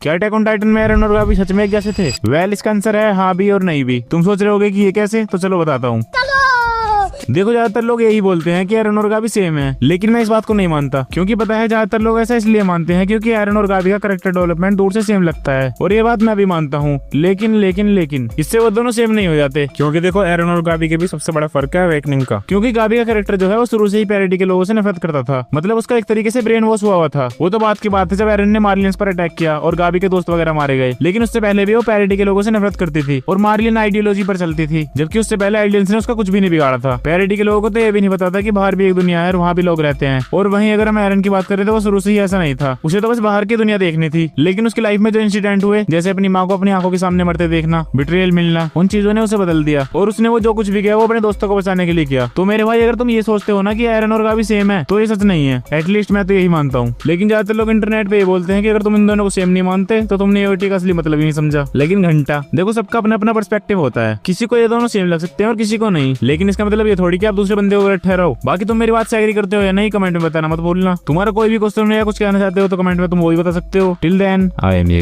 क्या attack on Titan में एरन और गाबी सच में एक जैसे थे? वेल इसका आंसर है हाँ भी और नहीं भी। तुम सोच रहे होगे कि ये कैसे, तो चलो बताता हूँ। देखो ज्यादातर लोग यही बोलते हैं कि एरन और गाबी सेम है, लेकिन मैं इस बात को नहीं मानता। क्योंकि पता है ज्यादातर लोग ऐसा इसलिए मानते हैं क्योंकि एरन और गाबी का कैरेक्टर डेवलपमेंट दूर से सेम लगता है, और ये बात मैं भी मानता हूँ। लेकिन इससे वो दोनों सेम नहीं हो जाते। क्योंकि देखो एरन और गाबी के भी सबसे बड़ा फर्क है अवेकनिंग का। क्योंकि गाबी का कैरेक्टर जो है वो शुरू से ही पैरिटी के लोगों से नफरत करता था, मतलब उसका एक तरीके से ब्रेन वॉश हुआ था। वो तो बात की बात है जब एरन ने मार्लियंस पर अटैक किया और गाबी के दोस्त वगैरह मारे गए, लेकिन उससे पहले भी वो पैरिटी के लोगों से नफरत करती थी और मार्लियन आइडियोलॉजी पर चलती थी, जबकि उससे पहले आइडियंस ने उसका कुछ भी नहीं बिगाड़ा था। पैरिटी के लोगों को तो ये भी नहीं पता था कि बाहर भी एक दुनिया है और वहाँ भी लोग रहते हैं। और वहीं अगर हम एरन की बात करें तो वो शुरू से ही ऐसा नहीं था, उसे तो बस बाहर की दुनिया देखनी थी। लेकिन उसकी लाइफ में जो इंसिडेंट हुए, जैसे अपनी माँ को अपनी आंखों के सामने मरते देखना, बिट्रेयल मिलना, उन चीजों ने उसे बदल दिया और उसने वो जो कुछ भी किया वो अपने दोस्तों को बचाने के लिए किया। तो मेरे भाई अगर तुम ये सोचते हो ना कि एरन और गाबी सेम है, तो ये सच नहीं है। एटलीस्ट मैं तो यही मानता हूँ। लेकिन ज्यादातर लोग इंटरनेट पे ये बोलते हैं कि अगर तुम इन दोनों को सेम नहीं मानते तो तुमने यूटी का असली मतलब ही नहीं समझा। लेकिन घंटा देखो, सबका अपना अपना पर्सपेक्टिव होता है। किसी को ये दोनों सेम लग सकते हैं और किसी को नहीं, लेकिन इसका मतलब ये थोड़ी कि आप दूसरे बंदे को ठहराओ। बाकी तुम मेरी बात से एग्री करते हो या नहीं, कमेंट में बताना मत भूलना। तुम्हारा कोई भी क्वेश्चन है या कुछ कहना चाहते हो तो कमेंट में तुम वो भी बता सकते हो। टिल देन आई एम ये